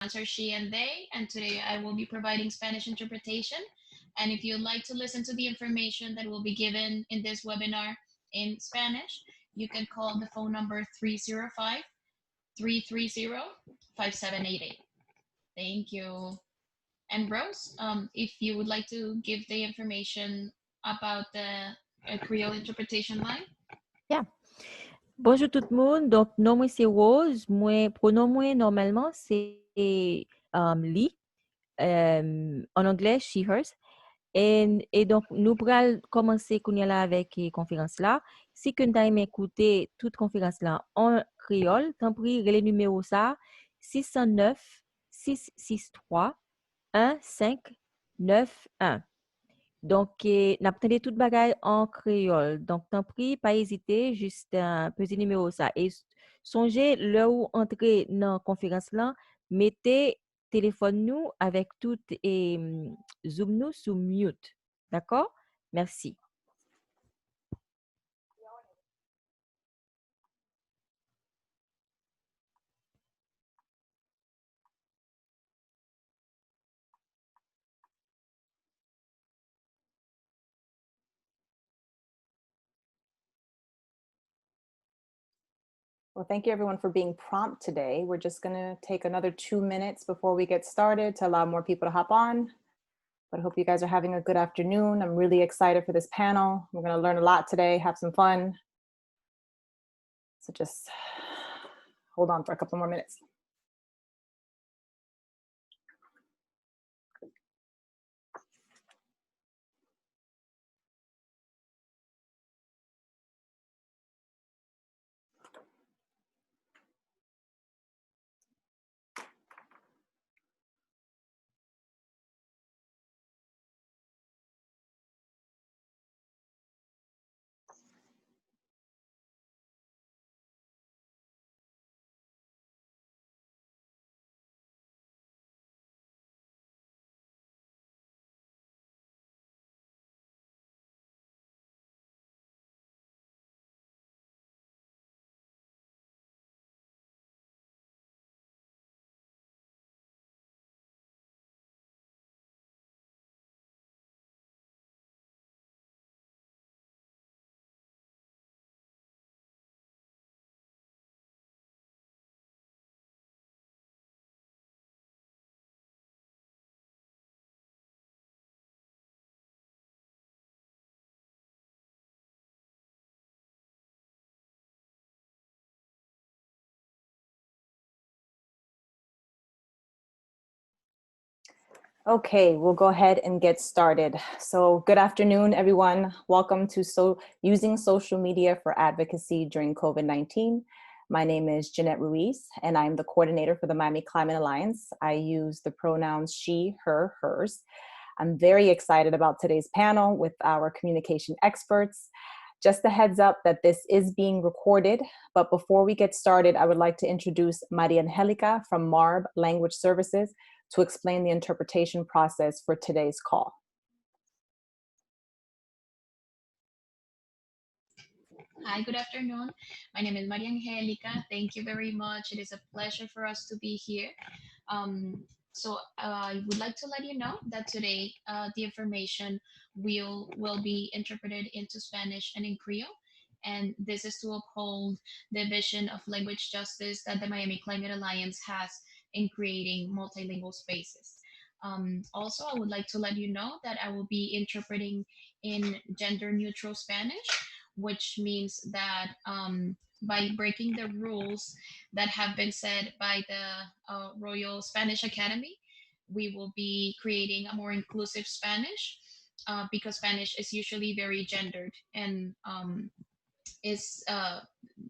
are she and they, and today I will be providing Spanish interpretation. And if you'd like to listen to the information that will be given in this webinar in Spanish, you can call the phone number 305-330-5788. Thank you. And Rose, if you would like to give the information about the Creole interpretation line. Yeah. Bonjour tout le monde. Donc, nom moi c'est Rose. Moi, pronom moi normalement c'est Lee. En anglais, she, hers. Et donc, nous pourrons commencer là avec la conférence là. Si vous avez écouté toute conférence là en créole, tant pis, les numéros ça 609 663 1591. Donc, n'attendez toute bagaille en créole. Donc, tant pis, pas hésiter, juste un petit numéro ça. Et songez, là où entrer dans la conférence là, mettez téléphone nous avec tout et Zoom nous sous mute. D'accord? Merci. Well, thank you everyone for being prompt today. We're just going to take another 2 minutes before we get started to allow more people to hop on. But I hope you guys are having a good afternoon. I'm really excited for this panel. We're going to learn a lot today, have some fun. So just hold on for a couple more minutes. Okay, we'll go ahead and get started. So good afternoon, everyone. Welcome to Using Social Media for Advocacy During COVID-19. My name is Jeanette Ruiz, and I'm the coordinator for the Miami Climate Alliance. I use the pronouns she, her, hers. I'm very excited about today's panel with our communication experts. Just a heads up that this is being recorded, but before we get started, I would like to introduce Maria Angelica from MARB Language Services to explain the interpretation process for today's call. Hi, good afternoon. My name is Maria Angelica. Thank you very much. It is a pleasure for us to be here. I would like to let you know that today the information will be interpreted into Spanish and in Creole. And this is to uphold the vision of language justice that the Miami Climate Alliance has in creating multilingual spaces. Also, I would like to let you know that I will be interpreting in gender neutral Spanish, which means that by breaking the rules that have been set by the Royal Spanish Academy, we will be creating a more inclusive Spanish because Spanish is usually very gendered and is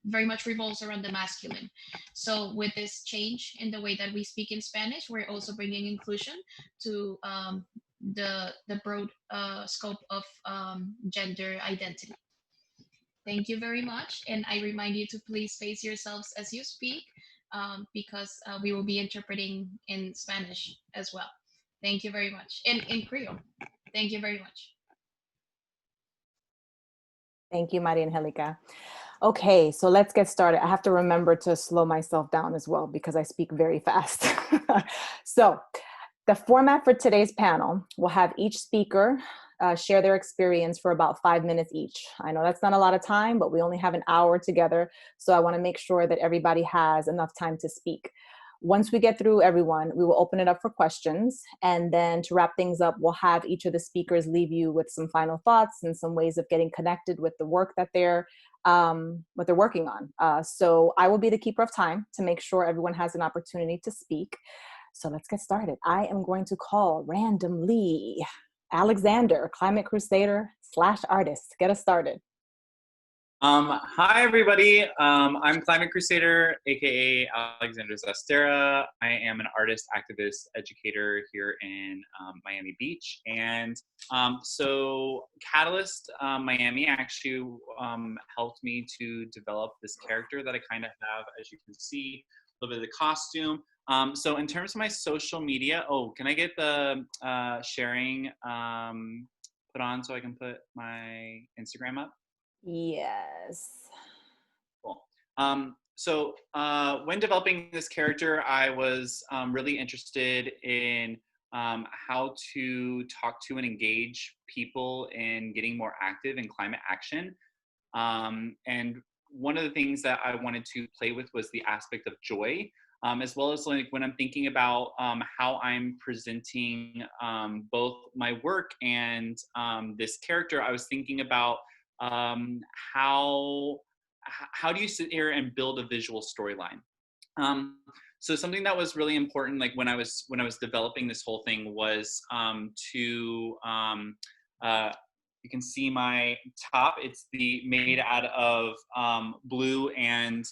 very much revolves around the masculine. So with this change in the way that we speak in Spanish, we're also bringing inclusion to the broad scope of gender identity. Thank you very much. And I remind you to please face yourselves as you speak because we will be interpreting in Spanish as well. Thank you very much. And in Creole. Thank you very much. Thank you, Maria Angelica. Okay, so let's get started. I have to remember to slow myself down as well because I speak very fast. So the format for today's panel will have each speaker share their experience for about 5 minutes each. I know that's not a lot of time, but we only have an hour together. So I want to make sure that everybody has enough time to speak. Once we get through everyone, we will open it up for questions. And then to wrap things up, we'll have each of the speakers leave you with some final thoughts and some ways of getting connected with the work that they're working on. So I will be the keeper of time to make sure everyone has an opportunity to speak. So let's get started. I am going to call randomly Alexander, Climate Crusader / artist. Get us started. Hi, everybody. I'm Climate Crusader, aka Alexander Zastera. I am an artist, activist, educator here in Miami Beach. And so Catalyst Miami actually helped me to develop this character that I kind of have, as you can see, a little bit of the costume. So in terms of my social media, can I get the sharing put on so I can put my Instagram up? Yes. Cool. So when developing this character, I was really interested in how to talk to and engage people in getting more active in climate action. And one of the things that I wanted to play with was the aspect of joy, as well as like when I'm thinking about how I'm presenting both my work and this character, I was thinking about how do you sit here and build a visual storyline? So something that was really important, like when I was developing this whole thing, was you can see my top. It's made out of blue and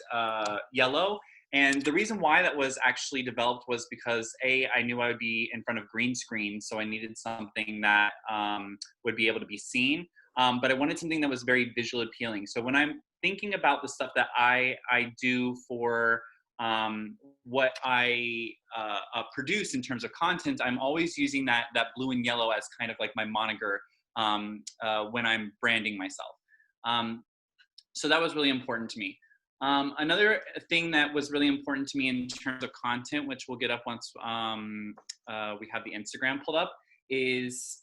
yellow. And the reason why that was actually developed was because I knew I would be in front of green screen, so I needed something that would be able to be seen. But I wanted something that was very visually appealing. So when I'm thinking about the stuff that I do for what I produce in terms of content, I'm always using that blue and yellow as kind of like my moniker when I'm branding myself. So that was really important to me. Another thing that was really important to me in terms of content, which we'll get up once we have the Instagram pulled up, is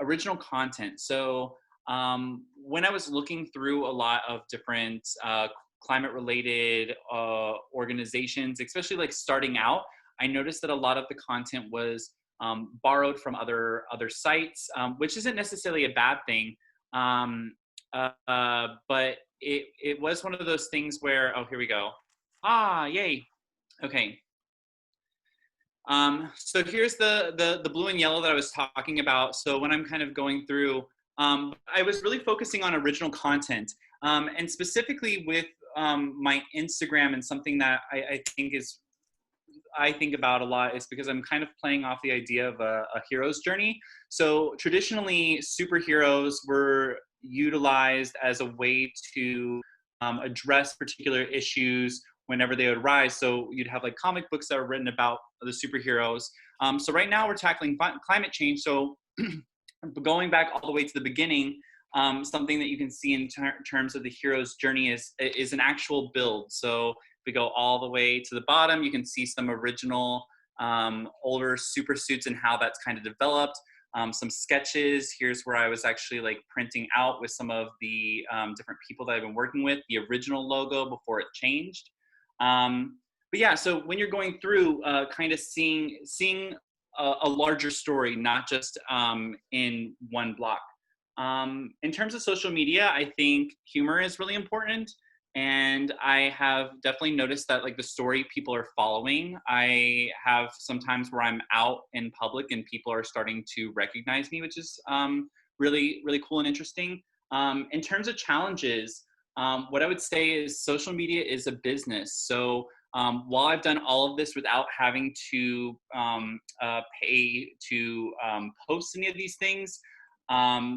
original content. So when I was looking through a lot of different climate-related organizations, especially like starting out, I noticed that a lot of the content was borrowed from other sites, which isn't necessarily a bad thing. But it was one of those things where, here we go. Yay. Okay. So here's the blue and yellow that I was talking about. So when I'm kind of going through, I was really focusing on original content, and specifically with my Instagram, and something that I think about a lot is because I'm kind of playing off the idea of a hero's journey. So traditionally, superheroes were utilized as a way to address particular issues whenever they would rise. So you'd have like comic books that were written about the superheroes. So right now we're tackling climate change. So going back all the way to the beginning, something that you can see in terms of the hero's journey is an actual build. So we go all the way to the bottom, you can see some original older super suits and how that's kind of developed. Some sketches. Here's where I was actually like printing out with some of the different people that I've been working with, the original logo before it changed. But yeah, so when you're going through kind of seeing a larger story, not just in one block. In terms of social media, I think humor is really important. And I have definitely noticed that like the story people are following, I have sometimes where I'm out in public and people are starting to recognize me, which is really, really cool and interesting. In terms of challenges, what I would say is social media is a business. So while I've done all of this without having to pay to post any of these things,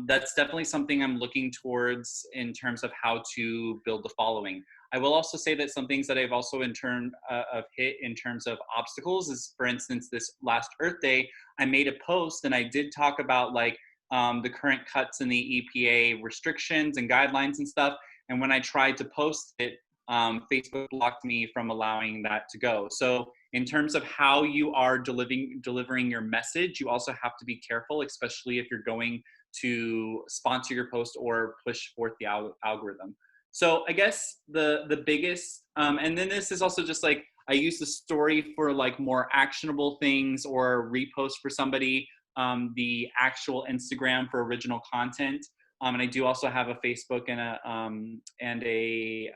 that's definitely something I'm looking towards in terms of how to build the following. I will also say that some things that I've also in turn of hit in terms of obstacles is, for instance, this last Earth Day, I made a post and I did talk about like the current cuts in the EPA restrictions and guidelines and stuff. And when I tried to post it, Facebook blocked me from allowing that to go. So in terms of how you are delivering your message, you also have to be careful, especially if you're going to sponsor your post or push forth the algorithm. So I guess the biggest, and then this is also just like, I use the story for like more actionable things or repost for somebody, the actual Instagram for original content. And I do also have a Facebook and a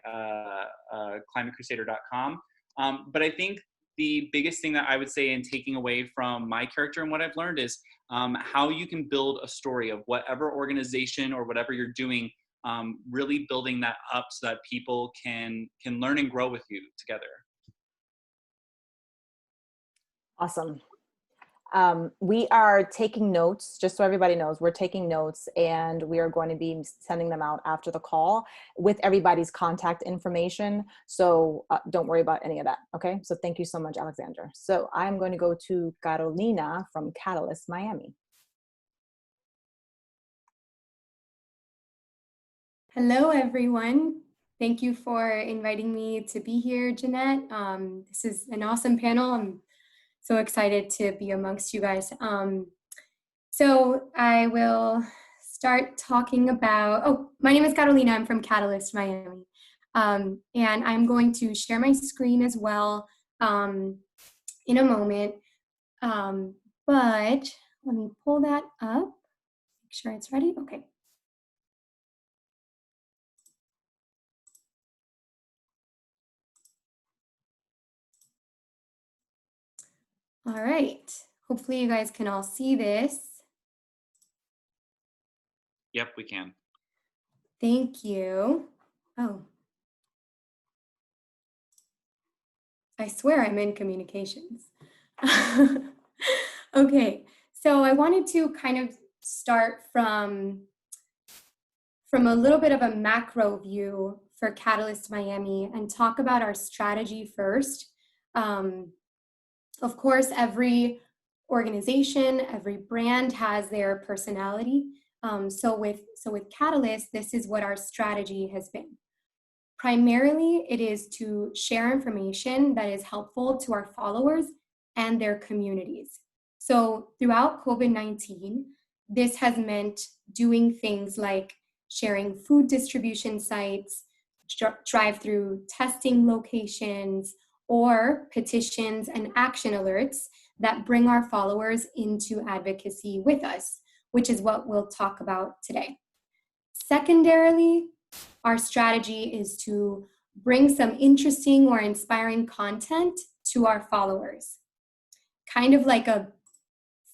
climatecrusader.com. But I think the biggest thing that I would say in taking away from my character and what I've learned is how you can build a story of whatever organization or whatever you're doing, really building that up so that people can learn and grow with you together. Awesome. We are taking notes, just so everybody knows, we're taking notes, and we are going to be sending them out after the call with everybody's contact information. So don't worry about any of that. Okay. So thank you so much, Alexander. So I'm going to go to Carolina from Catalyst Miami. Hello, everyone. Thank you for inviting me to be here, Jeanette. This is an awesome panel. I'm so excited to be amongst you guys. So I will start talking about, my name is Carolina. I'm from Catalyst Miami. And I'm going to share my screen as well in a moment. But let me pull that up, make sure it's ready. Okay. All right, hopefully you guys can all see this. Yep, we can. Thank you. Oh, I swear I'm in communications. Okay, so I wanted to kind of start from a little bit of a macro view for Catalyst Miami and talk about our strategy first. Of course, every organization, every brand has their personality. So with Catalyst, this is what our strategy has been. Primarily, it is to share information that is helpful to our followers and their communities. So throughout COVID-19, this has meant doing things like sharing food distribution sites, drive-through testing locations, or petitions and action alerts that bring our followers into advocacy with us, which is what we'll talk about today. Secondarily, our strategy is to bring some interesting or inspiring content to our followers, kind of like a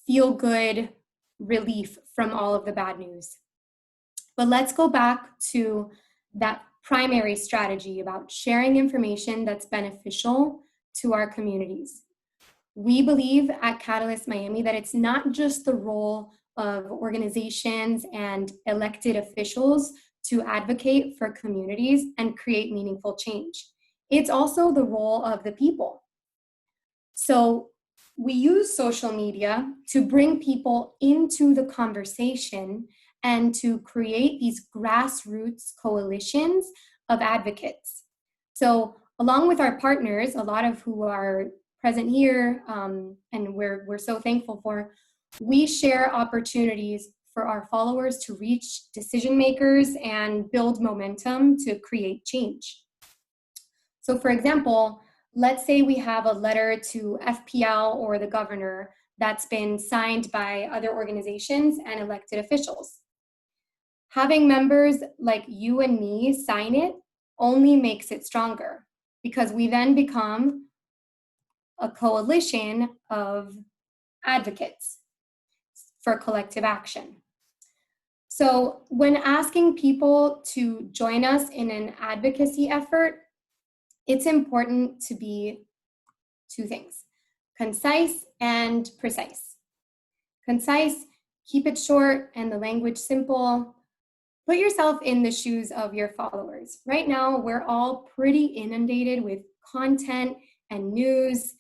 feel-good relief from all of the bad news. But let's go back to that primary strategy about sharing information that's beneficial to our communities. We believe at Catalyst Miami that it's not just the role of organizations and elected officials to advocate for communities and create meaningful change. It's also the role of the people. So we use social media to bring people into the conversation and to create these grassroots coalitions of advocates. So along with our partners, a lot of who are present here, and we're so thankful for, we share opportunities for our followers to reach decision makers and build momentum to create change. So for example, let's say we have a letter to FPL or the governor that's been signed by other organizations and elected officials. Having members like you and me sign it only makes it stronger, because we then become a coalition of advocates for collective action. So when asking people to join us in an advocacy effort, it's important to be two things: concise and precise. Concise, keep it short and the language simple. Put yourself in the shoes of your followers. Right now, we're all pretty inundated with content and news,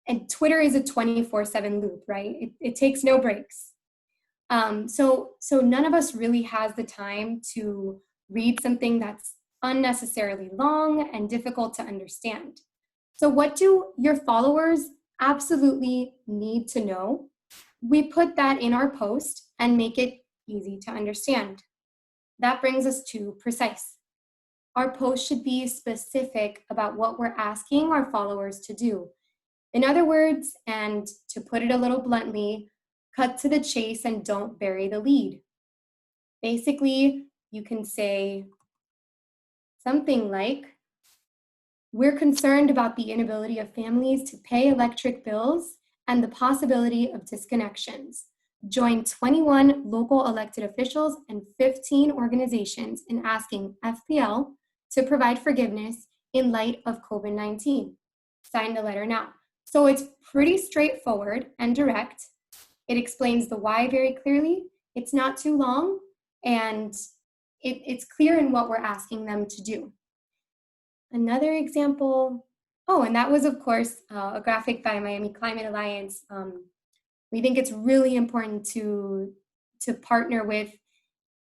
and Twitter is a 24/7 loop, right? It takes no breaks. So none of us really has the time to read something that's unnecessarily long and difficult to understand. So what do your followers absolutely need to know? We put that in our post and make it easy to understand. That brings us to precise. Our post should be specific about what we're asking our followers to do. In other words, and to put it a little bluntly, cut to the chase and don't bury the lead. Basically, you can say something like, we're concerned about the inability of families to pay electric bills and the possibility of disconnections. Join 21 local elected officials and 15 organizations in asking FPL to provide forgiveness in light of COVID-19. Sign the letter now. So it's pretty straightforward and direct. It explains the why very clearly. It's not too long, and it's clear in what we're asking them to do. Another example, and that was, of course, a graphic by Miami Climate Alliance. We think it's really important to partner with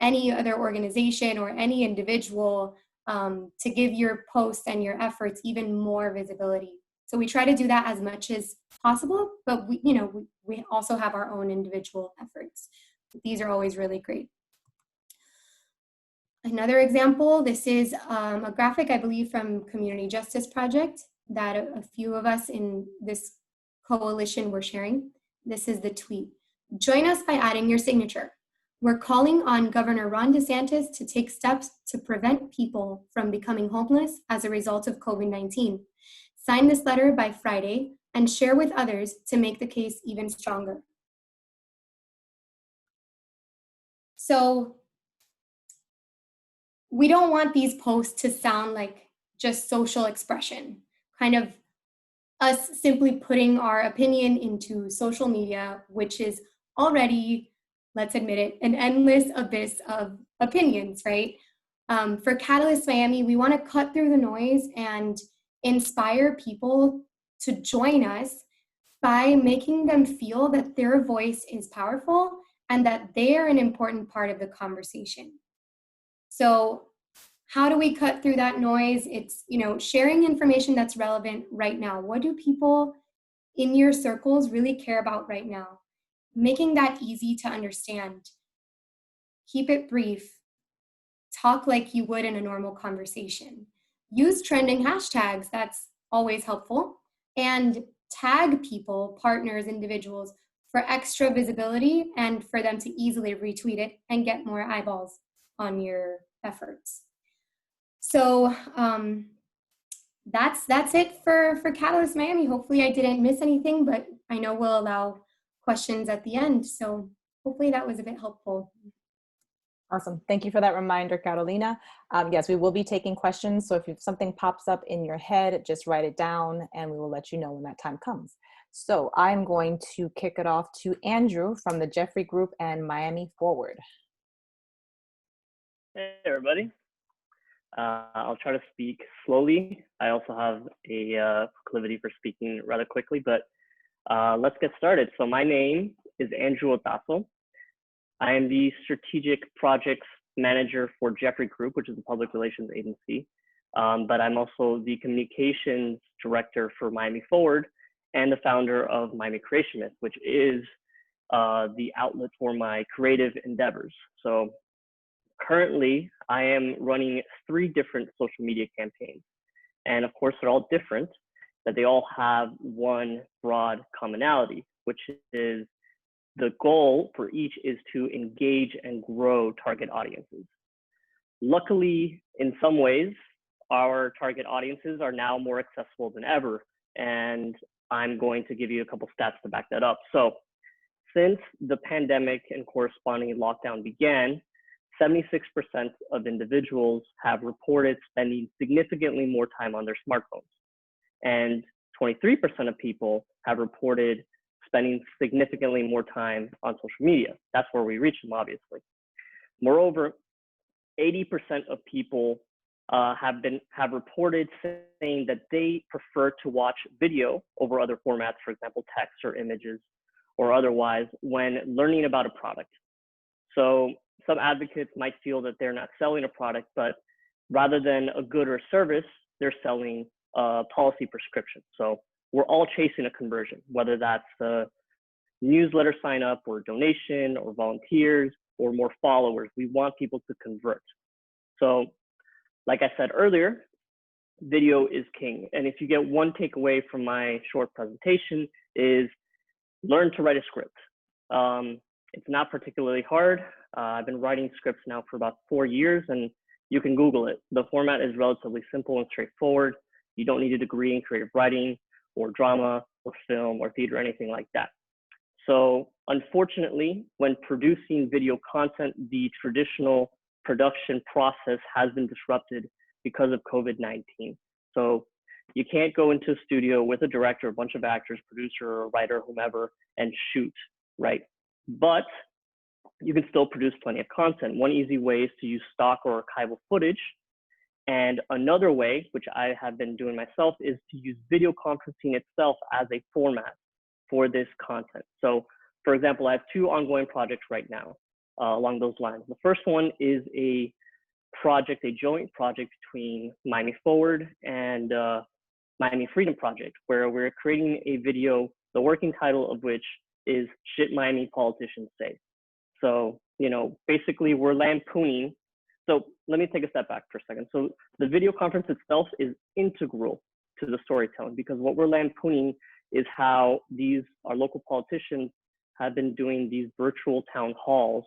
any other organization or any individual to give your posts and your efforts even more visibility. So we try to do that as much as possible, but we also have our own individual efforts. These are always really great. Another example, this is a graphic, I believe, from Community Justice Project that a few of us in this coalition were sharing. This is the tweet. Join us by adding your signature. We're calling on Governor Ron DeSantis to take steps to prevent people from becoming homeless as a result of COVID-19. Sign this letter by Friday and share with others to make the case even stronger. So we don't want these posts to sound like just social expression, kind of us simply putting our opinion into social media, which is already, let's admit it, an endless abyss of opinions, right? For Catalyst Miami, we want to cut through the noise and inspire people to join us by making them feel that their voice is powerful and that they are an important part of the conversation. So how do we cut through that noise? It's, sharing information that's relevant right now. What do people in your circles really care about right now? Making that easy to understand. Keep it brief. Talk like you would in a normal conversation. Use trending hashtags, that's always helpful. And tag people, partners, individuals for extra visibility and for them to easily retweet it and get more eyeballs on your efforts. So that's it for Catalyst Miami. Hopefully I didn't miss anything, but I know we'll allow questions at the end. So hopefully that was a bit helpful. Awesome. Thank you for that reminder, Carolina. Yes, we will be taking questions. So if something pops up in your head, just write it down and we will let you know when that time comes. So I'm going to kick it off to Andrew from the Jeffrey Group and Miami Forward. Hey, everybody. I'll try to speak slowly. I also have a proclivity for speaking rather quickly, but let's get started. So my name is Andrew Otazo. I am the Strategic Projects Manager for Jeffrey Group, which is a public relations agency. But I'm also the Communications Director for Miami Forward and the founder of Miami Creationist, which is the outlet for my creative endeavors. So currently, I am running 3 different social media campaigns. And of course, they're all different, but they all have one broad commonality, which is the goal for each is to engage and grow target audiences. Luckily, in some ways, our target audiences are now more accessible than ever. And I'm going to give you a couple stats to back that up. So since the pandemic and corresponding lockdown began, 76% of individuals have reported spending significantly more time on their smartphones. And 23% of people have reported spending significantly more time on social media. That's where we reach them, obviously. Moreover, 80% of people have reported saying that they prefer to watch video over other formats, for example, text or images or otherwise, when learning about a product. So some advocates might feel that they're not selling a product, but rather than a good or service, they're selling a policy prescription. So we're all chasing a conversion, whether that's a newsletter sign up or donation or volunteers or more followers. We want people to convert. So like I said earlier, video is king. And if you get one takeaway from my short presentation is learn to write a script. It's not particularly hard. I've been writing scripts now for about 4 years, and you can Google it. The format is relatively simple and straightforward. You don't need a degree in creative writing or drama or film or theater or anything like that. So unfortunately, when producing video content, the traditional production process has been disrupted because of COVID-19. So you can't go into a studio with a director, a bunch of actors, producer, or writer, whomever, and shoot, right? But you can still produce plenty of content. One easy way is to use stock or archival footage. And another way, which I have been doing myself, is to use video conferencing itself as a format for this content. So for example, I have 2 ongoing projects right now along those lines. The first one is a joint project between Miami Forward and Miami Freedom Project, where we're creating a video, the working title of which is Shit Miami Politicians Say. So, you know, basically we're lampooning. So let me take a step back for a second. So the video conference itself is integral to the storytelling, because what we're lampooning is how our local politicians have been doing these virtual town halls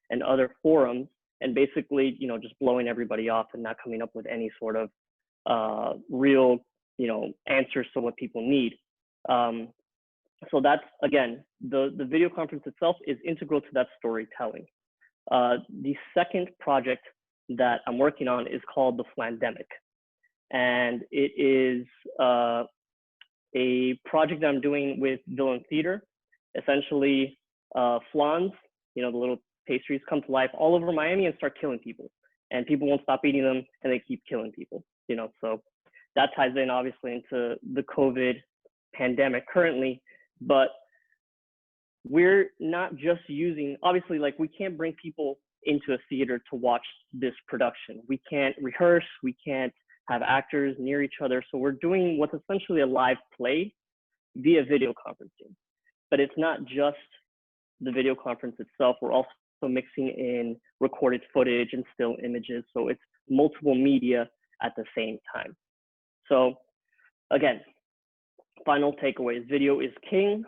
and other forums, and basically, you know, just blowing everybody off and not coming up with any sort of real, you know, answers to what people need. So that's, again, the video conference itself is integral to that storytelling. The second project that I'm working on is called The Flandemic. And it is a project that I'm doing with Villain Theater. Essentially, flans, you know, the little pastries, come to life all over Miami and start killing people. And people won't stop eating them, and they keep killing people, you know. So that ties in, obviously, into the COVID pandemic currently. But we're not just using, obviously, like, we can't bring people into a theater to watch this production. We can't rehearse, we can't have actors near each other. So we're doing what's essentially a live play via video conferencing. But it's not just the video conference itself. We're also mixing in recorded footage and still images. So it's multiple media at the same time. So again, final takeaways, video is king.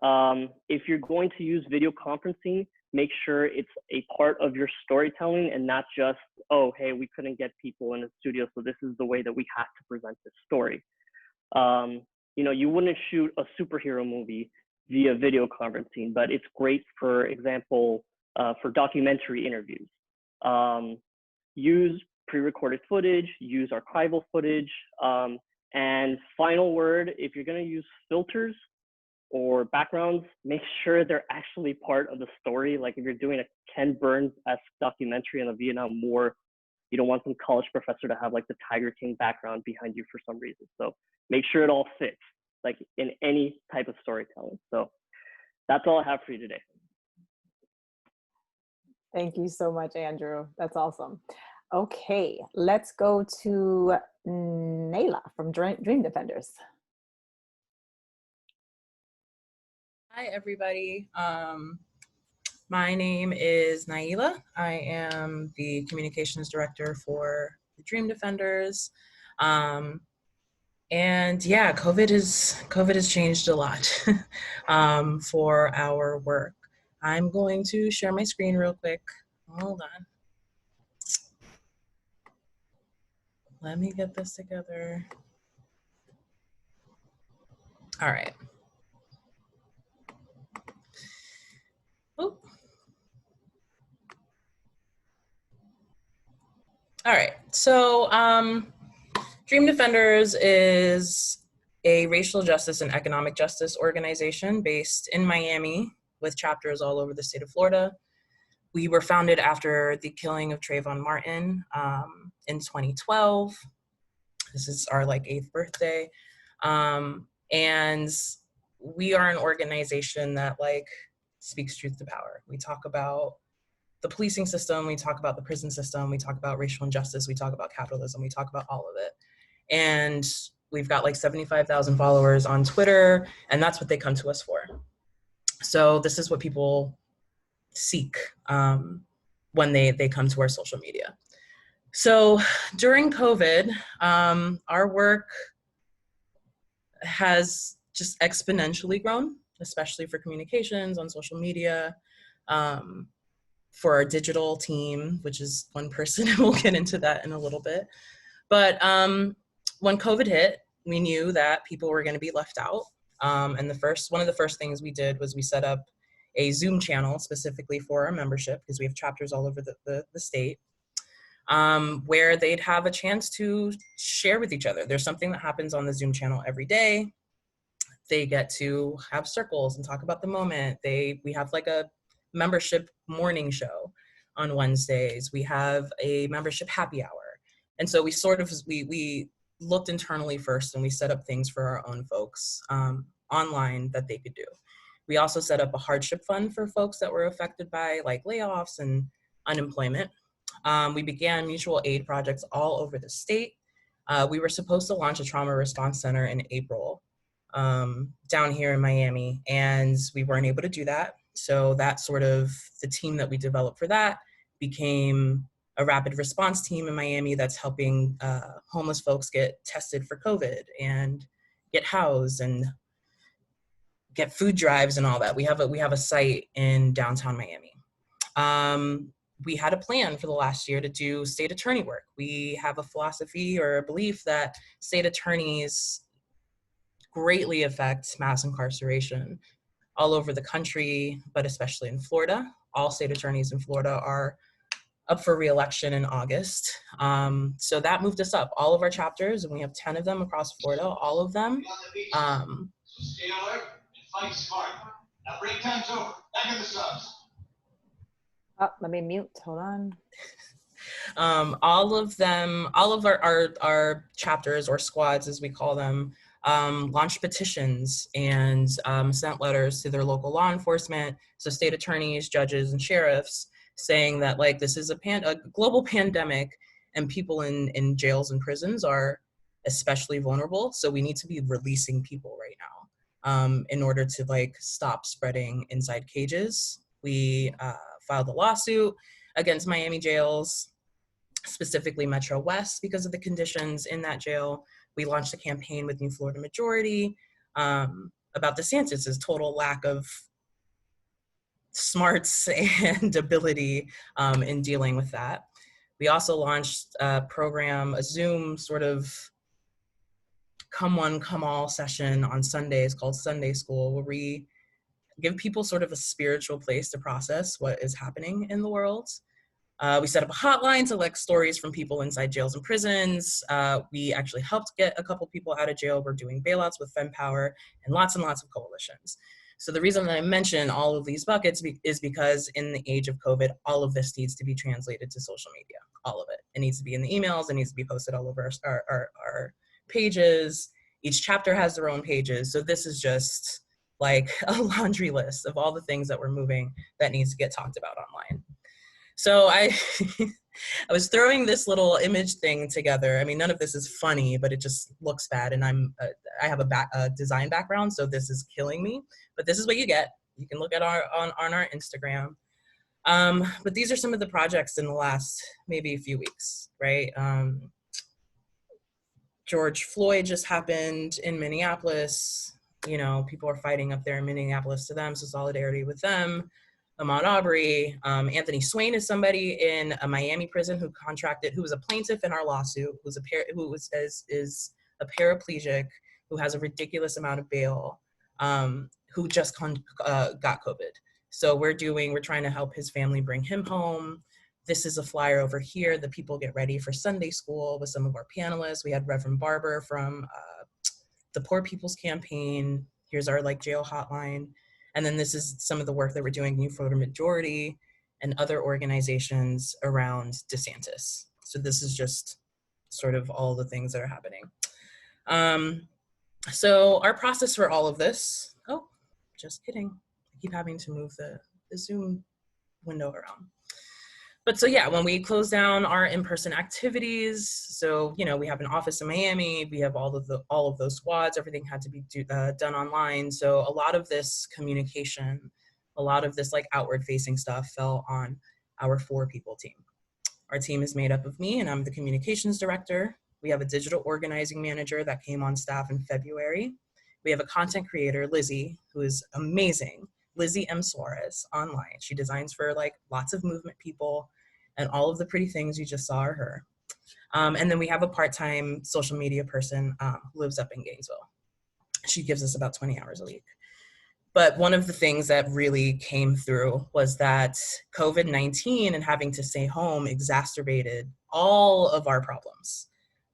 If you're going to use video conferencing, make sure it's a part of your storytelling and not just, oh, hey, we couldn't get people in the studio, so this is the way that we have to present this story. You know, you wouldn't shoot a superhero movie via video conferencing, but it's great, for example, for documentary interviews. Use pre-recorded footage, use archival footage, and final word, if you're going to use filters or backgrounds, make sure they're actually part of the story. Like if you're doing a Ken Burns-esque documentary on the Vietnam War, you don't want some college professor to have like the Tiger King background behind you for some reason. So make sure it all fits, like in any type of storytelling. So that's all I have for you today. Thank you so much, Andrew. That's awesome. Okay, let's go to Nailah from Dream Defenders. Hi, everybody. My name is Nailah. I am the communications director for the Dream Defenders. And yeah, COVID has changed a lot for our work. I'm going to share my screen real quick. Hold on. Let me get this together. All right. Oh. All right, so Dream Defenders is a racial justice and economic justice organization based in Miami with chapters all over the state of Florida. We were founded after the killing of Trayvon Martin in 2012. This is our like 8th birthday. And we are an organization that like speaks truth to power. We talk about the policing system, we talk about the prison system, we talk about racial injustice, we talk about capitalism, we talk about all of it. And we've got like 75,000 followers on Twitter, and that's what they come to us for. So this is what people seek when they come to our social media. So during COVID, our work has just exponentially grown, especially for communications on social media, for our digital team, which is one person, and we'll get into that in a little bit. But when COVID hit, we knew that people were going to be left out. And one of the first things we did was we set up a Zoom channel specifically for our membership, because we have chapters all over the state, where they'd have a chance to share with each other. There's something that happens on the Zoom channel every day. They get to have circles and talk about the moment. We have like a membership morning show on Wednesdays. We have a membership happy hour. And so we looked internally first, and we set up things for our own folks online that they could do. We also set up a hardship fund for folks that were affected by like layoffs and unemployment. We began mutual aid projects all over the state. We were supposed to launch a trauma response center in April down here in Miami, and we weren't able to do that. So that the team that we developed for that became a rapid response team in Miami that's helping homeless folks get tested for COVID and get housed and get food drives and all that. We have a site in downtown Miami. We had a plan for the last year to do state attorney work. We have a philosophy or a belief that state attorneys greatly affect mass incarceration all over the country, but especially in Florida. All state attorneys in Florida are up for re-election in August. So that moved us up. All of our chapters, and we have 10 of them across Florida, all of them. Stay alert and fight smart. Now break time's over. Back in the subs. Oh, let me mute, hold on. All of our chapters, or squads as we call them, launched petitions and sent letters to their local law enforcement, so state attorneys, judges, and sheriffs, saying that like this is a global pandemic, and people in jails and prisons are especially vulnerable. So we need to be releasing people right now in order to like stop spreading inside cages. We filed a lawsuit against Miami jails, specifically Metro West, because of the conditions in that jail. We launched a campaign with New Florida Majority about DeSantis's total lack of smarts and ability in dealing with that. We also launched a program, a Zoom sort of come one, come all session on Sundays called Sunday School, where we give people sort of a spiritual place to process what is happening in the world. We set up a hotline to collect stories from people inside jails and prisons. We actually helped get a couple people out of jail. We're doing bailouts with FemPower and lots of coalitions. So the reason that I mention all of these buckets is because in the age of COVID, all of this needs to be translated to social media, all of it. It needs to be in the emails, it needs to be posted all over our pages. Each chapter has their own pages. So this is just like a laundry list of all the things that we're moving that needs to get talked about online. So I was throwing this little image thing together. I mean, none of this is funny, but it just looks bad. And I have a design background, so this is killing me. But this is what you get. You can look at on our Instagram. But these are some of the projects in the last maybe a few weeks, right? George Floyd just happened in Minneapolis. You know, people are fighting up there in Minneapolis to them, so solidarity with them. Ahmaud Arbery, Anthony Swain is somebody in a Miami prison who was a plaintiff in our lawsuit, is a paraplegic, who has a ridiculous amount of bail, who just got COVID. So we're trying to help his family bring him home. This is a flyer over here that people get ready for Sunday school with some of our panelists. We had Reverend Barber from the Poor People's Campaign. Here's our jail hotline. And then this is some of the work that we're doing, New Florida Majority and other organizations around DeSantis. So this is just sort of all the things that are happening. So our process for all of this, just kidding. I keep having to move the Zoom window around. But so yeah, when we close down our in-person activities, so we have an office in Miami, we have all of those squads, everything had to be done online. So a lot of this communication, a lot of this like outward facing stuff fell on our 4-people team. Our team is made up of me, and I'm the communications director. We have a digital organizing manager that came on staff in February. We have a content creator, Lizzie, who is amazing. Lizzie M. Suarez online. She designs for like lots of movement people, and all of the pretty things you just saw are her. And then we have a part-time social media person who lives up in Gainesville. She gives us about 20 hours a week. But one of the things that really came through was that COVID-19 and having to stay home exacerbated all of our problems,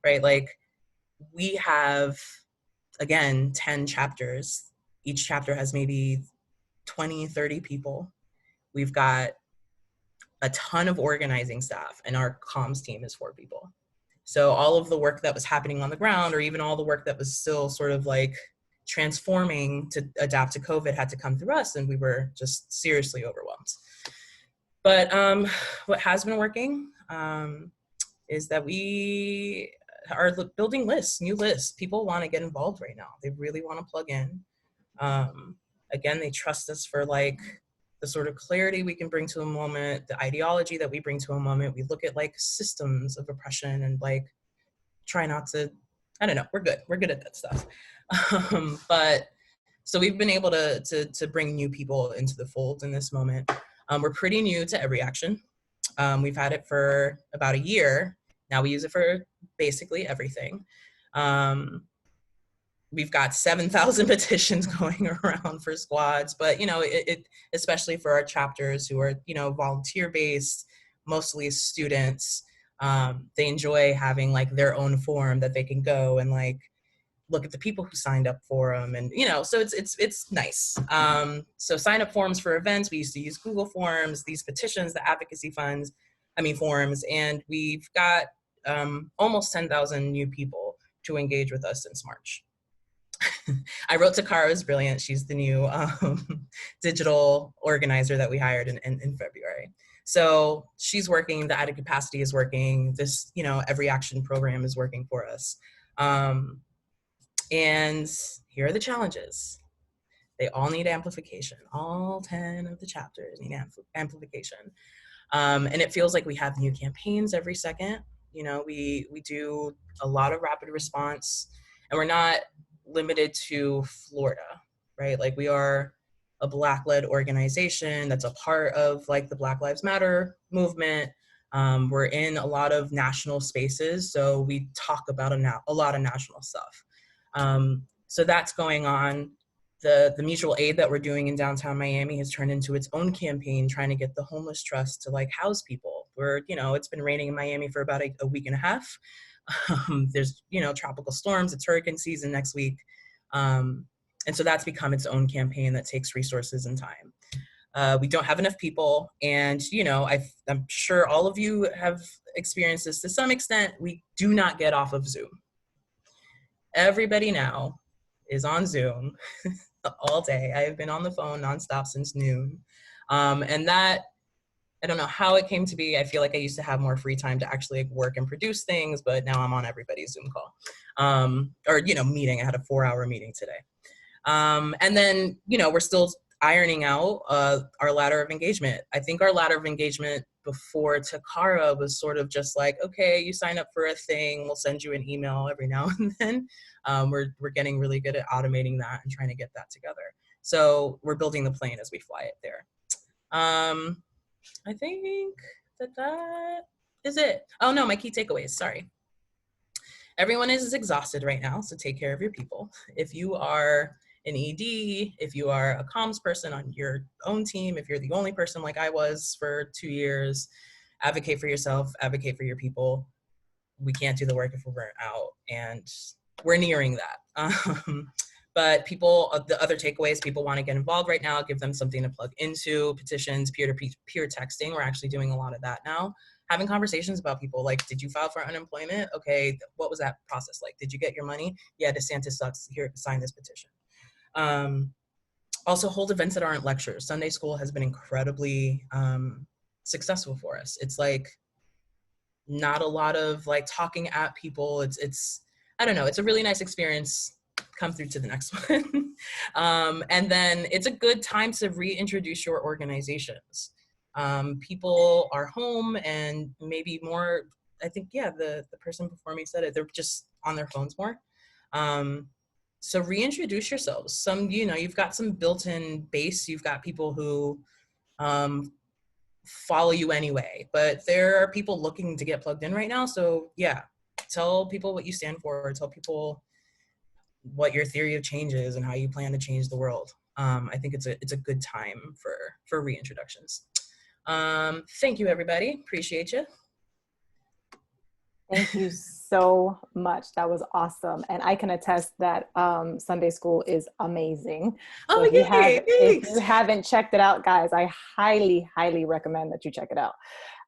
right? Like we have, again, 10 chapters. Each chapter has maybe 20, 30 people. We've got a ton of organizing staff, and our comms team is 4 people. So all of the work that was happening on the ground, or even all the work that was still sort of like transforming to adapt to COVID, had to come through us, and we were just seriously overwhelmed. But what has been working is that we are building lists, new lists. People want to get involved right now. They really want to plug in. Again, they trust us for like the sort of clarity we can bring to a moment, the ideology that we bring to a moment. We look at like systems of oppression and like try not to, I don't know, we're good at that stuff. But so we've been able to bring new people into the fold in this moment. We're pretty new to Every Action. We've had it for about a year. Now we use it for basically everything. We've got 7,000 petitions going around for squads, but it especially for our chapters who are volunteer-based, mostly students, they enjoy having like their own forum that they can go and like look at the people who signed up for them, and so it's nice. So sign up forms for events, we used to use Google Forms. These petitions, the advocacy forums, and we've got almost 10,000 new people to engage with us since March. I wrote to Cara, who's brilliant. She's the new digital organizer that we hired in February. So she's working, the added capacity is working, this, Every Action program is working for us. And here are the challenges. They all need amplification. All 10 of the chapters need amplification. And it feels like we have new campaigns every second. We do a lot of rapid response, and we're not limited to Florida, right? Like we are a Black-led organization that's a part of like the Black Lives Matter movement. We're in a lot of national spaces, so we talk about a lot of national stuff. So that's going on. The mutual aid that we're doing in downtown Miami has turned into its own campaign, trying to get the homeless trust to like house people. It's been raining in Miami for about a week and a half. There's, tropical storms, it's hurricane season next week. And so that's become its own campaign that takes resources and time. We don't have enough people, and, I'm sure all of you have experienced this to some extent. We do not get off of Zoom. Everybody now is on Zoom all day. I have been on the phone nonstop since noon. And that, I don't know how it came to be. I feel like I used to have more free time to actually work and produce things, but now I'm on everybody's Zoom call. Or meeting. I had a 4-hour meeting today. And then, we're still ironing out our ladder of engagement. I think our ladder of engagement before Takara was sort of just like, okay, you sign up for a thing, we'll send you an email every now and then. We're getting really good at automating that and trying to get that together. So we're building the plane as we fly it there. I think that is it. Oh no, my key takeaways, sorry. Everyone is exhausted right now, so take care of your people. If you are an ED, if you are a comms person on your own team, if you're the only person like I was for 2 years, advocate for yourself, advocate for your people. We can't do the work if we're burnt out, and we're nearing that. But people, the other takeaways, people want to get involved right now, give them something to plug into, petitions, peer-to-peer texting. We're actually doing a lot of that now. Having conversations about people like, did you file for unemployment? Okay, what was that process like? Did you get your money? Yeah, DeSantis sucks. Here, sign this petition. Also hold events that aren't lectures. Sunday school has been incredibly successful for us. It's like not a lot of like talking at people. It's I don't know, it's a really nice experience. Come through to the next one. And then it's a good time to reintroduce your organizations. People are home and maybe more, I think, yeah, the person before me said it, they're just on their phones more. So reintroduce yourselves. Some, you know, you've got some built-in base. You've got people who follow you anyway, but there are people looking to get plugged in right now. So yeah, tell people what you stand for. Tell people what your theory of change is and how you plan to change the world. I think it's a good time for reintroductions. Thank you, everybody. Appreciate you. Thank you so much. That was awesome. And I can attest that Sunday school is amazing. So if you haven't checked it out, guys, I highly, highly recommend that you check it out.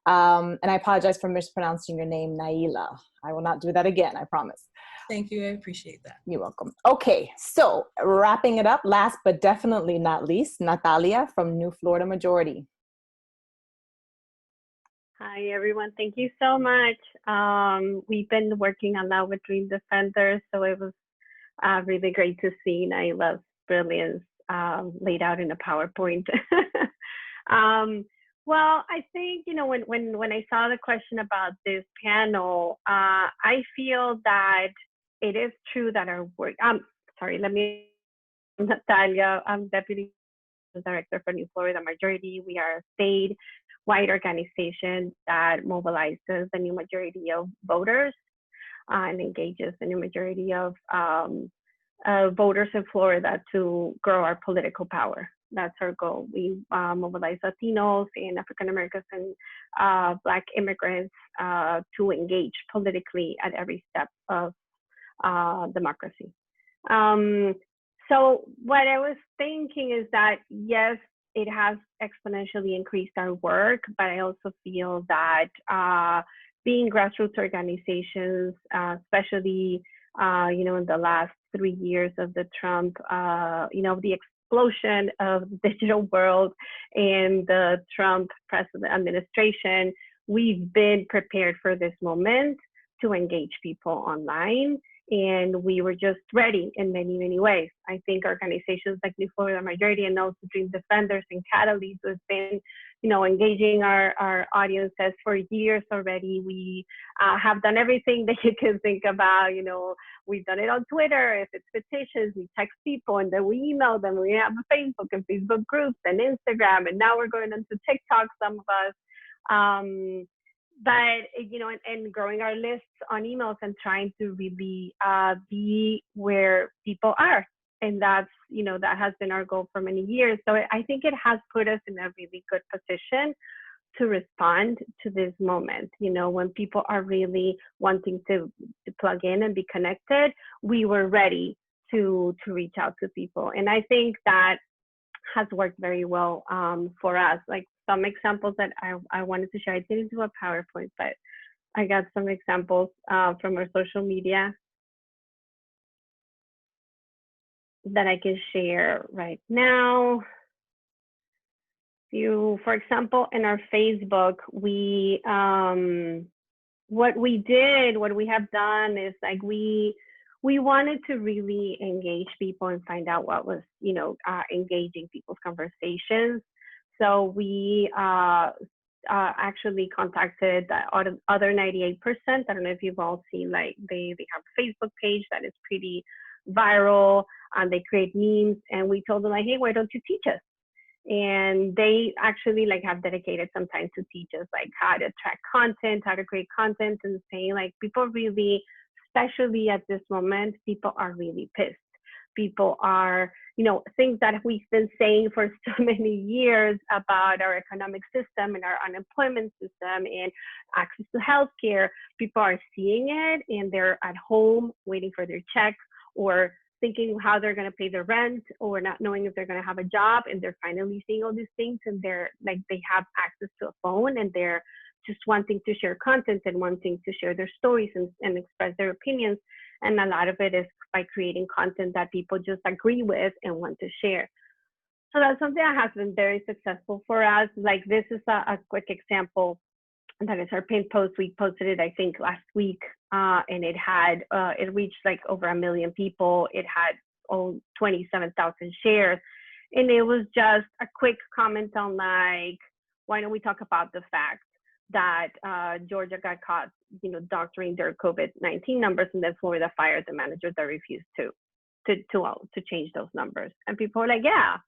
And I apologize for mispronouncing your name, Nailah. I will not do that again, I promise. Thank you, I appreciate that. You're welcome. Okay, so wrapping it up, last but definitely not least, Natalia from New Florida Majority. Hi, everyone. Thank you so much. We've been working a lot with Dream Defenders, so it was really great to see Nailah's brilliance laid out in a PowerPoint. Well, I think, you know, when I saw the question about this panel, I feel that it is true that our work, Natalia, I'm Deputy Director for New Florida Majority. We are a state-wide organization that mobilizes the new majority of voters and engages the new majority of voters in Florida to grow our political power. That's our goal. We mobilize Latinos and African Americans and Black immigrants to engage politically at every step of democracy. So what I was thinking is that, yes, it has exponentially increased our work, but I also feel that being grassroots organizations, especially, you know, in the last 3 years of the Trump, you know, the explosion of the digital world and the Trump president administration, we've been prepared for this moment to engage people online. And we were just ready in many, many ways. I think organizations like New Florida Majority and also Dream Defenders and Catalyst have been, you know, engaging our audiences for years already. We have done everything that you can think about. You know, we've done it on Twitter. If it's petitions, we text people and then we email them. We have a Facebook and Facebook groups and Instagram, and now we're going into TikTok, some of us. But, you know, and growing our lists on emails and trying to really be where people are. And that's, you know, that has been our goal for many years. So I think it has put us in a really good position to respond to this moment. You know, when people are really wanting to plug in and be connected, we were ready to reach out to people. And I think that has worked very well for us. Like some examples that I wanted to share. I didn't do a PowerPoint, but I got some examples from our social media that I can share right now. For example, in our Facebook, what we have done is like we wanted to really engage people and find out what was, you know, engaging people's conversations. So we actually contacted the other 98%. I don't know if you've all seen, like they have a Facebook page that is pretty viral, and they create memes, and we told them like, hey, why don't you teach us? And they actually like have dedicated some time to teach us like how to track content, how to create content, and saying like people really, especially at this moment, people are really pissed. People are, you know, things that we've been saying for so many years about our economic system and our unemployment system and access to healthcare. People are seeing it and they're at home waiting for their checks or thinking how they're going to pay their rent or not knowing if they're going to have a job, and they're finally seeing all these things, and they're like, they have access to a phone, and they're just wanting to share content and wanting to share their stories and express their opinions. And a lot of it is by creating content that people just agree with and want to share. So that's something that has been very successful for us. Like this is a quick example. And that is our pinned post. We posted it, I think, last week, and it reached like over 1 million people. It had 27,000 shares, and it was just a quick comment on like, why don't we talk about the fact that Georgia got caught, doctoring their COVID-19 numbers, and then Florida fired the manager that refused to change those numbers. And people are like, yeah.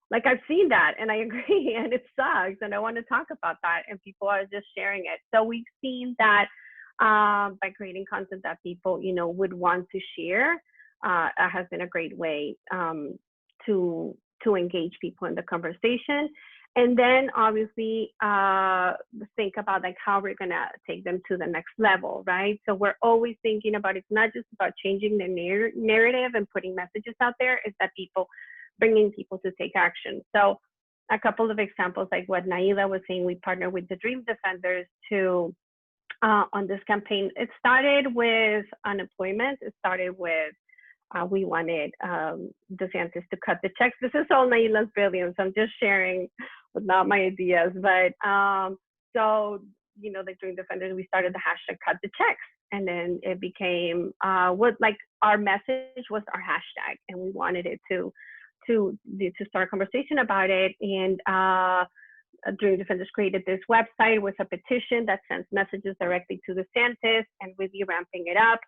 Like I've seen that and I agree and it sucks and I want to talk about that, and people are just sharing it. So we've seen that by creating content that people, would want to share, has been a great way to engage people in the conversation. And then obviously think about like how we're gonna take them to the next level, right? So we're always thinking about, it's not just about changing the narrative and putting messages out there, it's that bringing people to take action. So a couple of examples, like what Nailah was saying, we partnered with the Dream Defenders on this campaign. It started with unemployment. It started with, we wanted DeSantis to cut the checks. This is all Nailah's brilliance. I'm just sharing not my ideas, but so, the Dream Defenders, we started the hashtag cut the checks. And then it became our message was our hashtag, and we wanted it to start a conversation about it. And Dream Defenders created this website with a petition that sends messages directly to DeSantis, and we'll be ramping it up.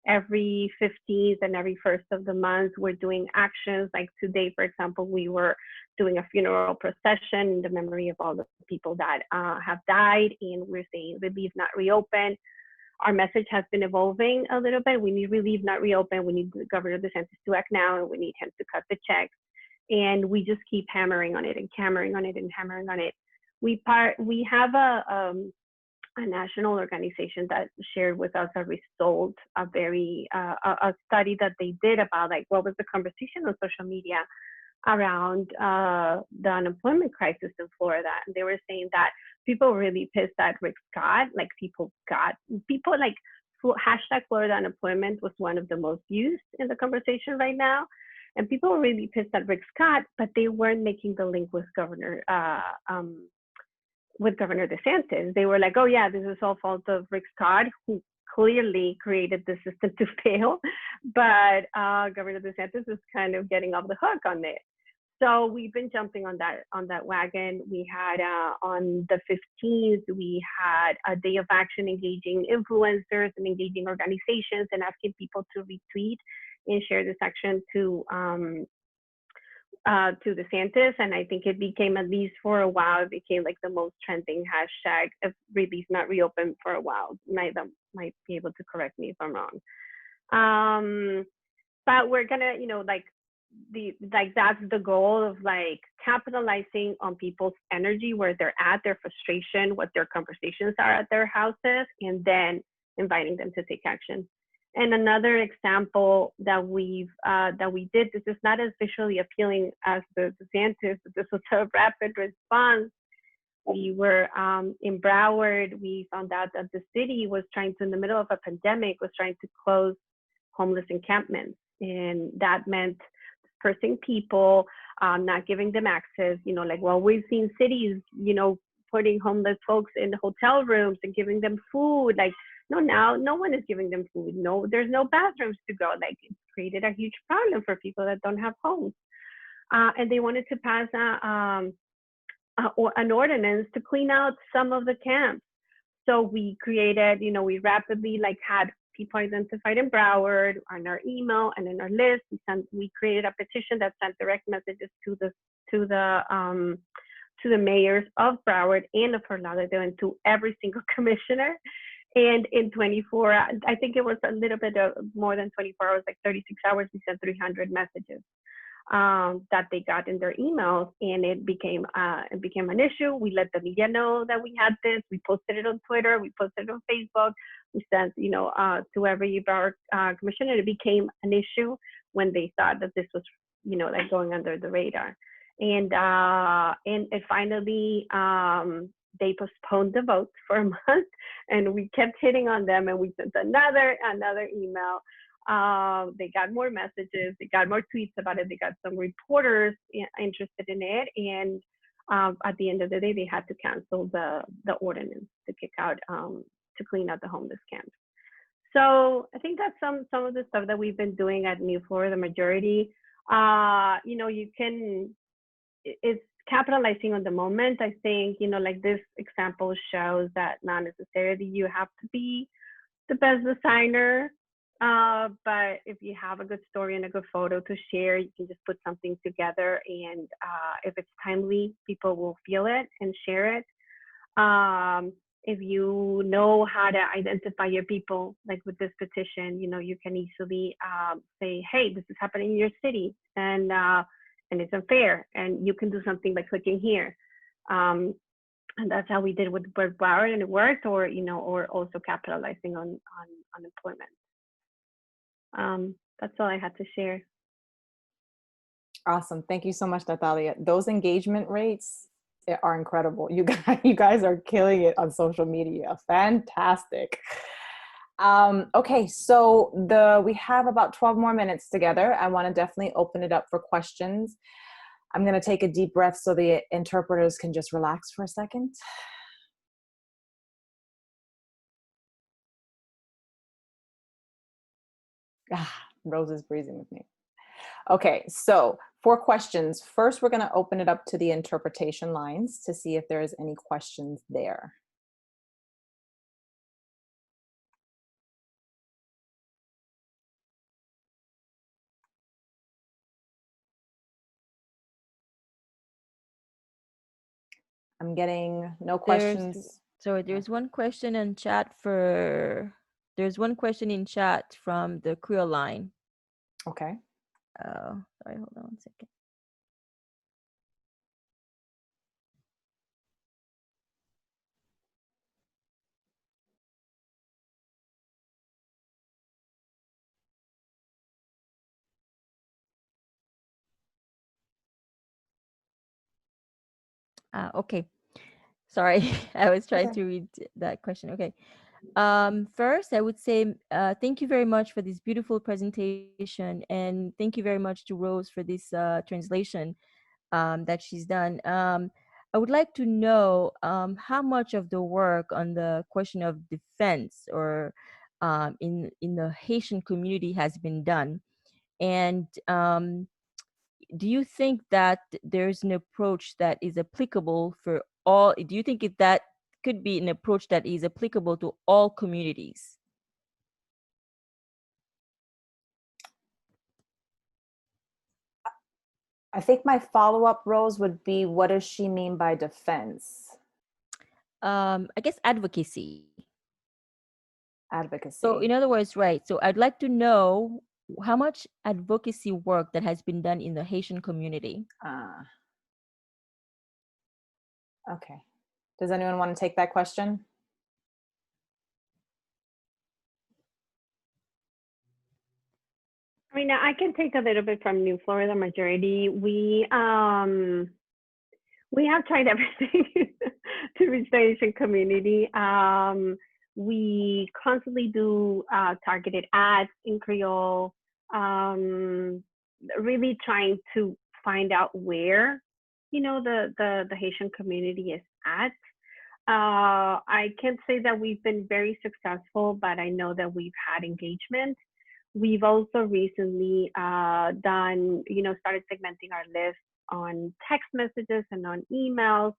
Every 15th and every 1st of the month, we're doing actions. Like today, for example, we were doing a funeral procession in the memory of all the people that have died, and we're saying relieve, not reopen. Our message has been evolving a little bit. We need relief, not reopen. We need Governor DeSantis to act now, and we need him to cut the checks. And we just keep hammering on it and hammering on it and hammering on it. We have a national organization that shared with us a result, a study that they did about like what was the conversation on social media around the unemployment crisis in Florida. And they were saying that people were really pissed at Rick Scott. Like people like hashtag Florida unemployment was one of the most used in the conversation right now. And people were really pissed at Rick Scott, but they weren't making the link with Governor DeSantis. They were like, oh yeah, this is all fault of Rick Scott, who clearly created the system to fail. But Governor DeSantis is kind of getting off the hook on it. So we've been jumping on that wagon. We had on the 15th, we had a day of action engaging influencers and engaging organizations and asking people to retweet and share this action to DeSantis. And I think it became, at least for a while, it became like the most trending hashtag of relief, not reopen for a while. Nailah might be able to correct me if I'm wrong. But we're gonna, that's the goal of like capitalizing on people's energy, where they're at, their frustration, what their conversations are at their houses, and then inviting them to take action. And another example that we did, this is not as visually appealing as the DeSantis, but this was a rapid response. We were in Broward. We found out that the city was trying to, in the middle of a pandemic, was trying to close homeless encampments. And that meant dispersing people, not giving them access. We've seen cities, putting homeless folks in hotel rooms and giving them food. Now no one is giving them food. No, there's no bathrooms to go. It's created a huge problem for people that don't have homes. And they wanted to pass an ordinance to clean out some of the camps. So we created, we rapidly had people identified in Broward on our email and in our list. We created a petition that sent direct messages to the mayors of Broward and of Fort Lauderdale and to every single commissioner. And in 24, I think it was a little bit more than 24 hours, like 36 hours, we sent 300 messages that they got in their emails, and it became an issue. We let the media know that we had this. We posted it on Twitter. We posted it on Facebook. We sent, to every Broward commissioner. It became an issue when they thought that this was, going under the radar. And it finally, they postponed the vote for a month, and we kept hitting on them, and we sent another email They got more messages, they got more tweets about it, they got some reporters interested in it, and at the end of the day, they had to cancel the ordinance to kick out to clean out the homeless camps. So I think that's some of the stuff that we've been doing at New Florida Majority. You can, it's capitalizing on the moment. I think, like this example shows that not necessarily you have to be the best designer, but if you have a good story and a good photo to share, you can just put something together, and if it's timely, people will feel it and share it. If you know how to identify your people, like with this petition, you can easily say, hey, this is happening in your city, and it's unfair, and you can do something by clicking here. And that's how we did with Bird Broward, and it worked, or also capitalizing on unemployment. That's all I had to share. Awesome. Thank you so much, Natalia. Those engagement rates are incredible. You guys are killing it on social media. Fantastic. Okay, so we have about 12 more minutes together. I want to definitely open it up for questions. I'm going to take a deep breath so the interpreters can just relax for a second. Rose is breathing with me. Okay, so 4 questions. First, we're going to open it up to the interpretation lines to see if there is any questions there. I'm getting no questions. There's one question in chat there's one question in chat from the Kreyol line. Okay. Oh, sorry, hold on one second. Okay. Sorry, I was trying to read that question. Okay. First, I would say thank you very much for this beautiful presentation, and thank you very much to Rose for this translation that she's done. I would like to know how much of the work on the question of defense or in the Haitian community has been done, and do you think that there's an approach that is applicable for all? Do you think that could be an approach that is applicable to all communities? I think my follow-up, Rose, would be, what does she mean by defense? I guess advocacy. Advocacy. So in other words, right. So I'd like to know how much advocacy work that has been done in the Haitian community. Okay. Does anyone want to take that question? I mean, I can take a little bit from New Florida Majority. We have tried everything to reach the Asian community. We constantly do targeted ads in Kreyol, really trying to find out where, the Haitian community is at. I can't say that we've been very successful, but I know that we've had engagement. We've also recently started segmenting our list on text messages and on emails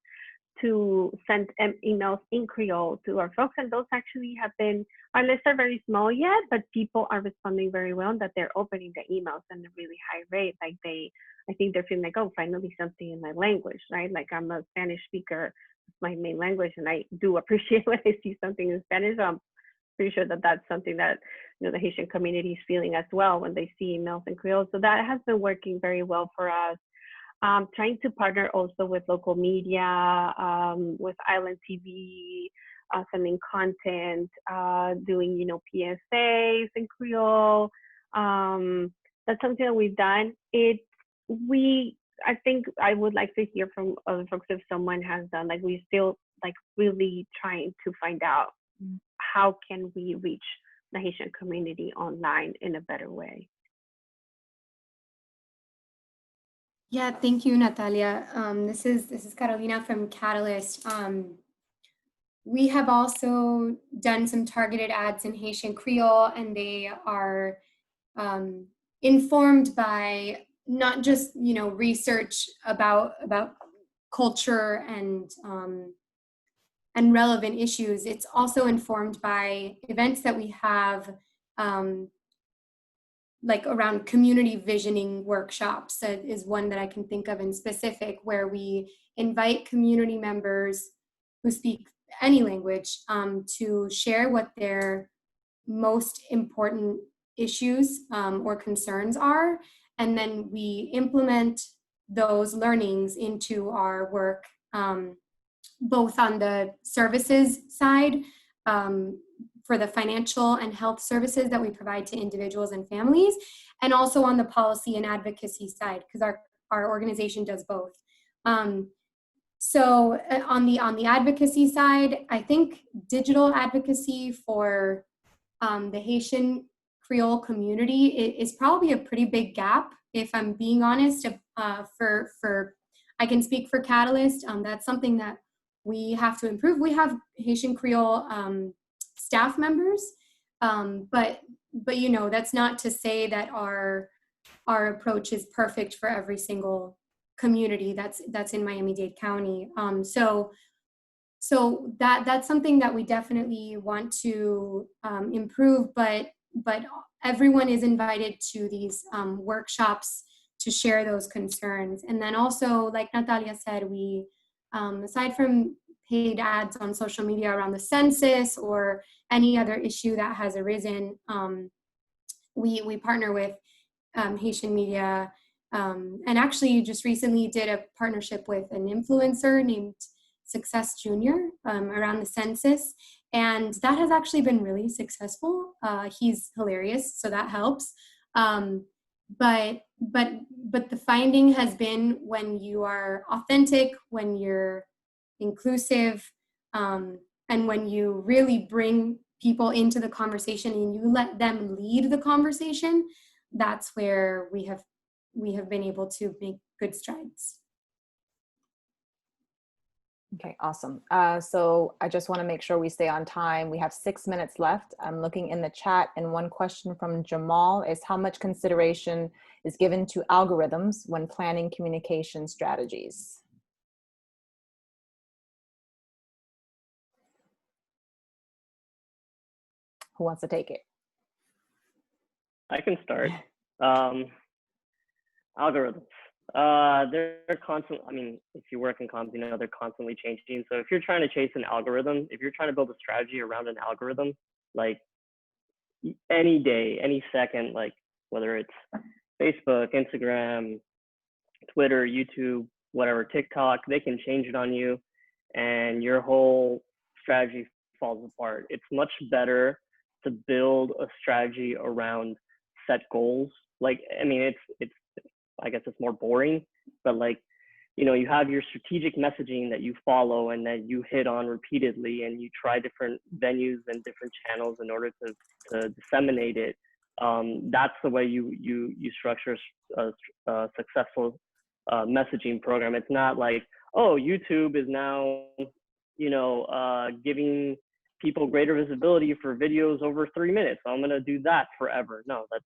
to send emails in Kreyol to our folks. And those actually have been, our lists are very small yet, but people are responding very well, and that they're opening the emails at a really high rate. Like I think they're feeling like, oh, finally something in my language, right? Like I'm a Spanish speaker, it's my main language, and I do appreciate when I see something in Spanish. So I'm pretty sure that that's something that the Haitian community is feeling as well when they see emails in Kreyol. So that has been working very well for us. Trying to partner also with local media, with Island TV, sending content, doing PSAs in Kreyol. That's something that we've done. I think I would like to hear from other folks if someone has done, like, we still like really trying to find out how can we reach the Haitian community online in a better way. Yeah, thank you, Natalia. This is Carolina from Catalyst. We have also done some targeted ads in Haitian Creole, and they are informed by not just research about culture and relevant issues. It's also informed by events that we have, like around community visioning workshops. That is one that I can think of in specific, where we invite community members who speak any language to share what their most important issues or concerns are, and then we implement those learnings into our work, both on the services side, for the financial and health services that we provide to individuals and families, and also on the policy and advocacy side, because our organization does both. So on the advocacy side, I think digital advocacy for the Haitian Creole community is probably a pretty big gap, if I'm being honest. I can speak for Catalyst. That's something that we have to improve. We have Haitian Creole staff members, but that's not to say that our approach is perfect for every single community that's in Miami-Dade County. So that's something that we definitely want to improve, but everyone is invited to these workshops to share those concerns. And then also, like Natalia said, we, aside from paid ads on social media around the census or any other issue that has arisen, we partner with Haitian media, and actually just recently did a partnership with an influencer named Success Junior around the census, and that has actually been really successful. He's hilarious, so that helps. But the finding has been, when you are authentic, when you're inclusive, and when you really bring people into the conversation and you let them lead the conversation, that's where we have been able to make good strides. Okay, awesome. So I just want to make sure we stay on time. We have 6 minutes left. I'm looking in the chat, and one question from Jamal is, how much consideration is given to algorithms when planning communication strategies? Who wants to take it? I can start. Algorithms. They're constant. I mean, if you work in comms, they're constantly changing. So if you're trying to chase an algorithm, if you're trying to build a strategy around an algorithm, like any day, any second, like whether it's Facebook, Instagram, Twitter, YouTube, whatever, TikTok, they can change it on you and your whole strategy falls apart. It's much better to build a strategy around set goals. Like, I mean, it's I guess it's more boring, but like, you have your strategic messaging that you follow and that you hit on repeatedly, and you try different venues and different channels in order to disseminate it. That's the way you structure a successful messaging program. It's not like, oh, YouTube is now, giving people greater visibility for videos over 3 minutes, so I'm going to do that forever. No, that's,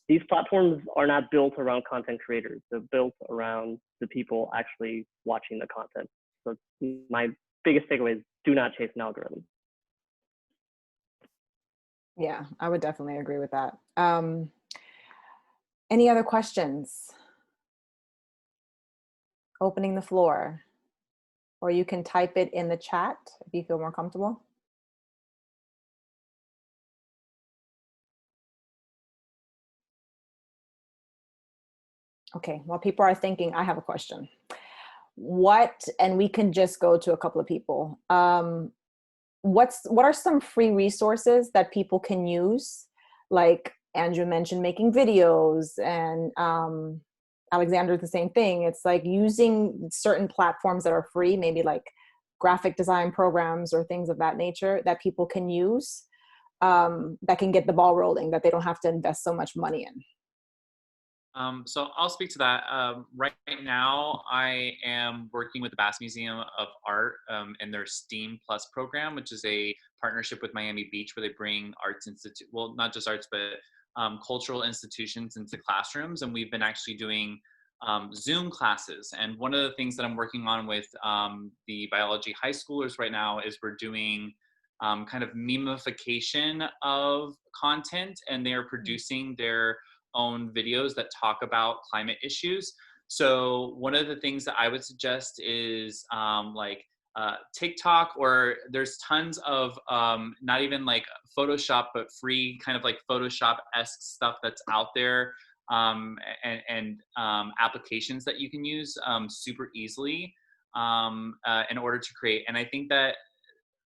these platforms are not built around content creators. They're built around the people actually watching the content. So my biggest takeaway is, do not chase an algorithm. Yeah, I would definitely agree with that. Any other questions? Opening the floor, or you can type it in the chat if you feel more comfortable. Okay, while people are thinking, I have a question. And we can just go to a couple of people. What are some free resources that people can use? Like Andrew mentioned, making videos, and Alexander, the same thing. It's like using certain platforms that are free, maybe like graphic design programs or things of that nature that people can use that can get the ball rolling, that they don't have to invest so much money in? So I'll speak to that. Right now, I am working with the Bass Museum of Art and their STEAM Plus program, which is a partnership with Miami Beach, where they bring arts institute, well, not just arts, but cultural institutions into classrooms. And we've been actually doing Zoom classes. And one of the things that I'm working on with the biology high schoolers right now is we're doing kind of memification of content, and they are producing their own videos that talk about climate issues. So one of the things that I would suggest is TikTok, or there's tons of not even like Photoshop, but free kind of like Photoshop-esque stuff that's out there, and applications that you can use super easily in order to create. And I think that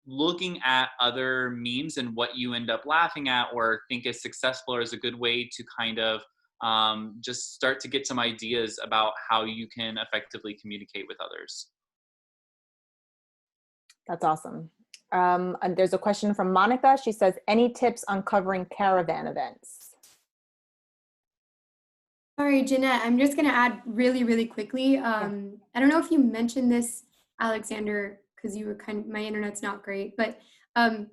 looking at other memes and what you end up laughing at or think is successful is a good way to kind of just start to get some ideas about how you can effectively communicate with others. That's awesome. And there's a question from Monica. She says, any tips on covering caravan events? Sorry, Jeanette, I'm just going to add really, really quickly. I don't know if you mentioned this, Alexander, because you were my internet's not great, but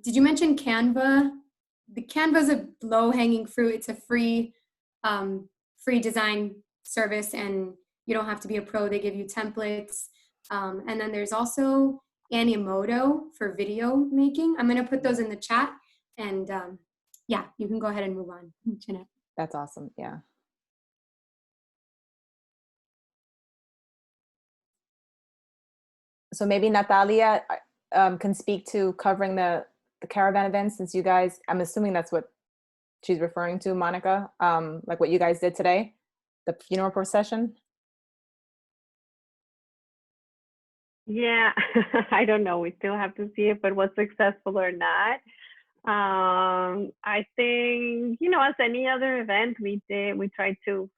did you mention Canva? The Canva is a low-hanging fruit. It's a free design service, and you don't have to be a pro. They give you templates. And then there's also Animoto for video making. I'm going to put those in the chat, and yeah, you can go ahead and move on, Jeanette. That's awesome. Yeah. So maybe Natalia can speak to covering the caravan events, since you guys, I'm assuming that's what she's referring to, Monica, like what you guys did today, the funeral procession. Yeah, I don't know. We still have to see if it was successful or not. I think, as any other event, we tried to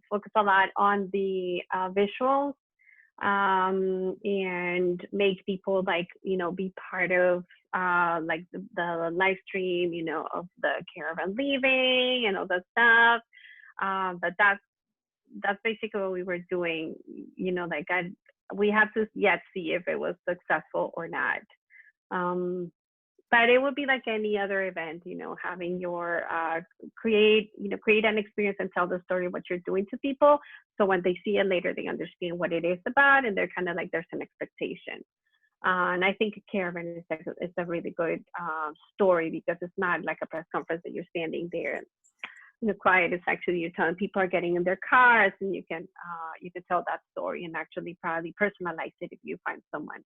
focus a lot on the visuals, and make people be part of the live stream, of the caravan leaving and all that stuff. But that's basically what we were doing. We have to yet see if it was successful or not. But it would be like any other event, having your create an experience and tell the story of what you're doing to people. So when they see it later, they understand what it is about, and they're kind of like, there's an expectation. And I think a caravan is a really good story, because it's not like a press conference that you're standing there and quiet. It's actually, you're telling people are getting in their cars, and you can tell that story and actually probably personalize it if you find someone.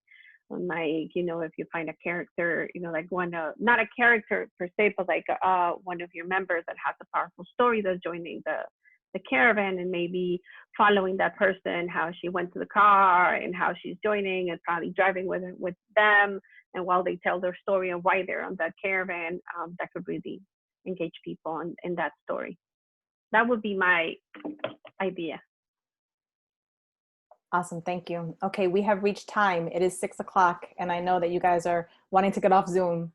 Like, if you find a character, like one, not a character per se, but like one of your members that has a powerful story that's joining the caravan, and maybe following that person, how she went to the car and how she's joining and probably driving with them. And while they tell their story and why they're on that caravan, that could really engage people in that story. That would be my idea. Awesome, thank you. Okay, we have reached time. It is 6 o'clock, and I know that you guys are wanting to get off Zoom.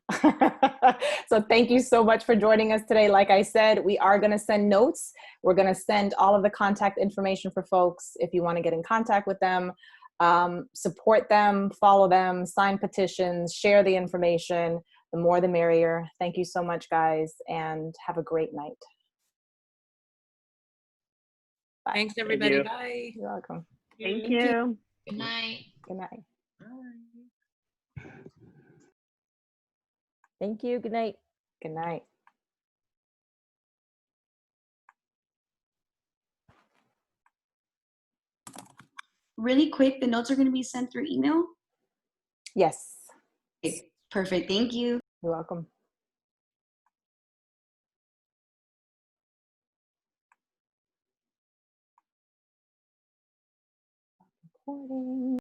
So thank you so much for joining us today. Like I said, we are gonna send notes. We're gonna send all of the contact information for folks if you wanna get in contact with them, support them, follow them, sign petitions, share the information. The more the merrier. Thank you so much, guys, and have a great night. Bye. Thanks, everybody. Bye. You're welcome. Thank you. Good night. Good night. Thank you. Good night. Good night. Really quick, the notes are going to be sent through email? Yes. Okay, perfect. Thank you. You're welcome. Recording.